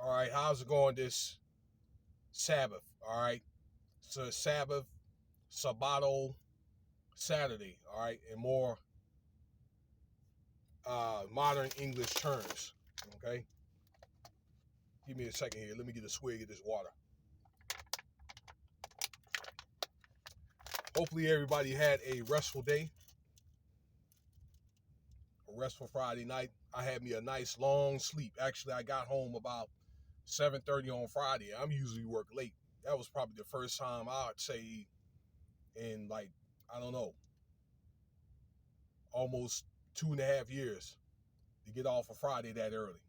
All right, how's it going this Sabbath? All right, so Sabbath, Sabbato, Saturday. All right, in more modern English terms. Okay, give me a second here. Let me get a swig of this water. Hopefully, everybody had a restful day, a restful Friday night. I had me a nice long sleep. Actually, I got home about 7:30 on Friday. I'm usually work late. That was probably the first time I'd say in like, I don't know, almost 2.5 years to get off a Friday that early.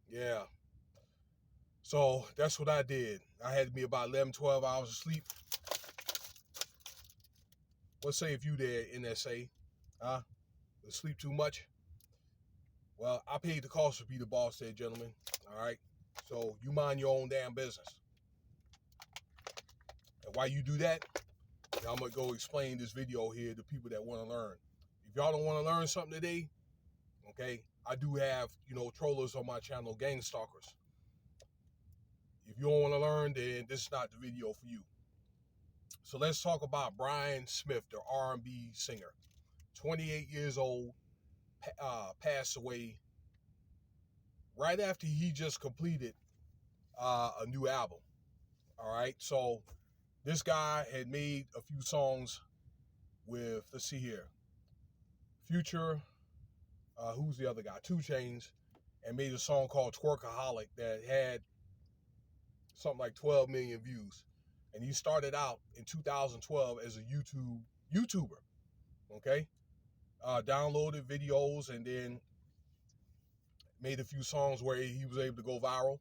Yeah. So that's what I did. I had me about 11, 12 hours of sleep. What say if you there, NSA? Huh? Sleep too much? Well, I paid the cost to be the boss there, gentlemen. All right. So you mind your own damn business. And while you do that, I'm going to go explain this video here to people that want to learn. If y'all don't want to learn something today, okay, I do have, trollers on my channel, gang stalkers. If you don't want to learn, then this is not the video for you. So let's talk about Brian Smyth, the R&B singer. 28 years old, passed away right after he just completed a new album. All right, so this guy had made a few songs with, let's see here, Future, who's the other guy? 2 Chainz, and made a song called Twerkaholic that had something like 12 million views. And he started out in 2012 as a YouTuber, okay? Downloaded videos and then made a few songs where he was able to go viral.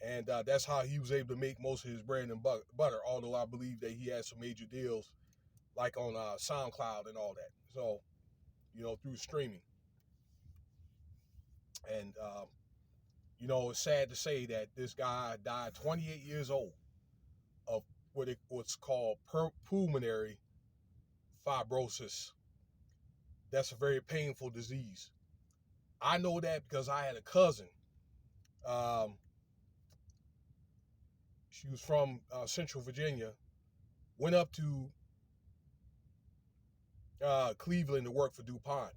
And that's how he was able to make most of his bread and butter, although I believe that he had some major deals like on SoundCloud and all that. So, through streaming. And, it's sad to say that this guy died 28 years old of what's called pulmonary fibrosis. That's a very painful disease. I know that because I had a cousin. She was from Central Virginia, went up to Cleveland to work for DuPont.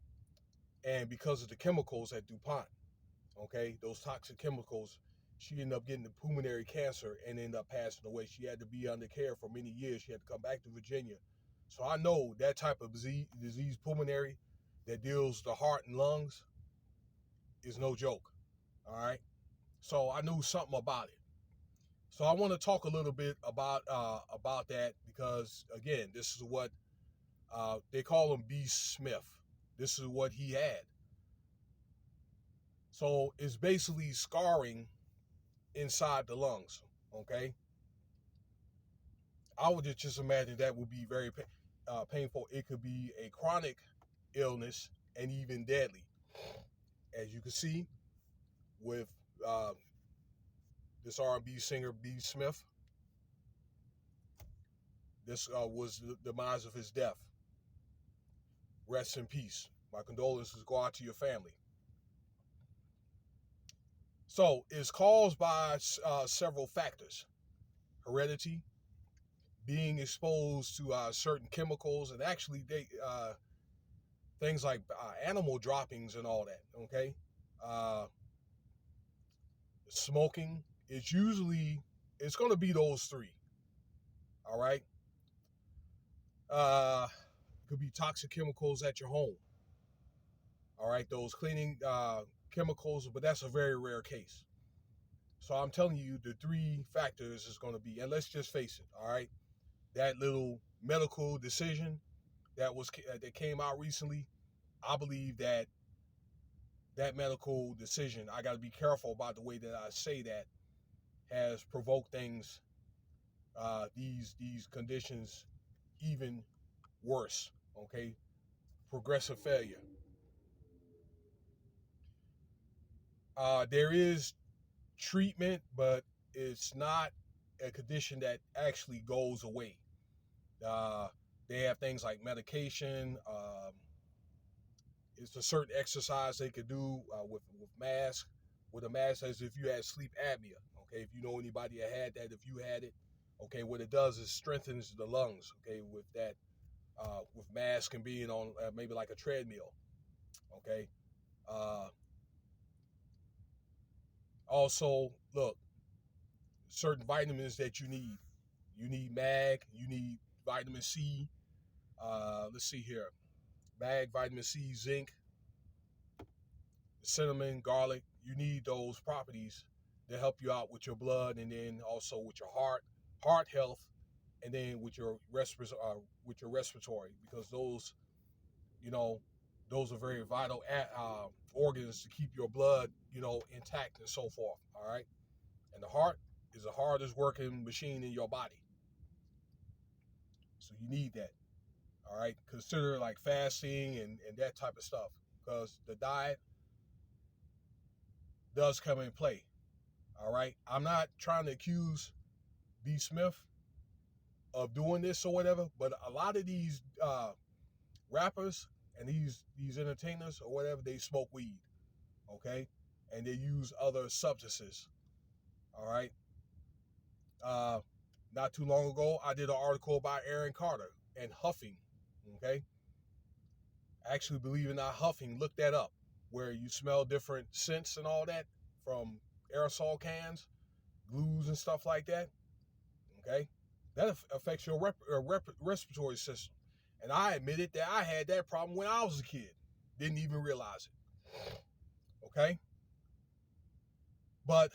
And because of the chemicals at DuPont, okay, those toxic chemicals, she ended up getting the pulmonary cancer and ended up passing away. She had to be under care for many years. She had to come back to Virginia. So I know that type of disease, pulmonary, that deals with the heart and lungs, is no joke. All right. So I knew something about it. So I want to talk a little bit about that because, again, this is what they call him B. Smyth. This is what he had. So it's basically scarring inside the lungs, okay? I would just imagine that would be very painful. It could be a chronic illness and even deadly. As you can see with this R&B singer, B. Smyth, this was the demise of his death. Rest in peace. My condolences go out to your family. So it's caused by several factors. Heredity, being exposed to certain chemicals, and actually things like animal droppings and all that, okay? Smoking, it's going to be those 3, all right? Could be toxic chemicals at your home, all right? Those cleaning chemicals, but that's a very rare case. So I'm telling you, the 3 factors is going to be, and let's just face it, all right? That little medical decision that came out recently, I believe that medical decision, I got to be careful about the way that I say that, has provoked things, these conditions, even worse, okay? Progressive failure. There is treatment, but it's not a condition that actually goes away. They have things like medication. It's a certain exercise they could do with masks, with a mask as if you had sleep apnea. Okay, if you know anybody that had that, if you had it, okay, what it does is strengthens the lungs. Okay, with that, with mask and being on maybe like a treadmill. Okay. Also, look, certain vitamins that you need. You need mag. You need vitamin C. Let's see here. Mag, vitamin C, zinc, cinnamon, garlic. You need those properties to help you out with your blood, and then also with your heart health, and then with your respiratory, because those, you know, those are very vital organs to keep your blood, intact and so forth. All right, and the heart is the hardest working machine in your body, so you need that. All right, consider like fasting and that type of stuff, because the diet does come in play. All right, I'm not trying to accuse D. Smyth of doing this or whatever, but a lot of these rappers and these entertainers or whatever, they smoke weed, okay, and they use other substances. All right. Uh, Not too long ago, I did an article about Aaron Carter and huffing. Okay, actually, believe it or not, huffing. Look that up, where you smell different scents and all that from aerosol cans, glues and stuff like that. Okay, that affects your respiratory system. And I admitted that I had that problem when I was a kid. Didn't even realize it. Okay? But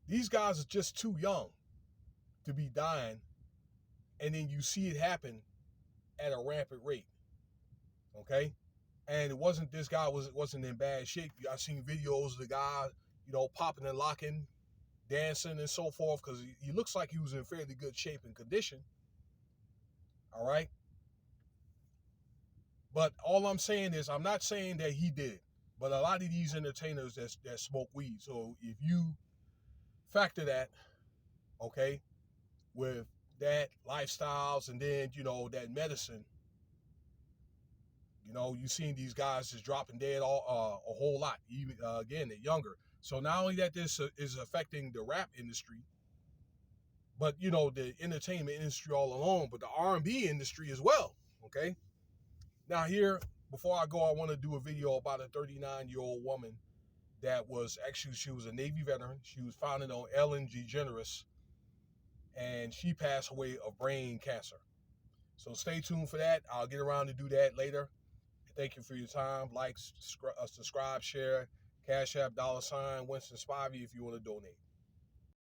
these guys are just too young to be dying, and then you see it happen at a rampant rate. Okay? And it wasn't this guy wasn't in bad shape. I seen videos of the guy, popping and locking, dancing and so forth, because he looks like he was in fairly good shape and condition. All right? But all I'm saying is, I'm not saying that he did, but a lot of these entertainers that smoke weed. So if you factor that, okay, with that lifestyles, and then, that medicine, you seen these guys just dropping dead a whole lot, even again, they're younger. So not only that this is affecting the rap industry, but, the entertainment industry all along, but the R&B industry as well, okay? Now here, before I go, I want to do a video about a 39-year-old woman that she was a Navy veteran. She was founded on Ellen DeGeneres, and she passed away of brain cancer. So stay tuned for that. I'll get around to do that later. Thank you for your time. Like, subscribe, share, Cash App, $, Winston Spivey if you want to donate.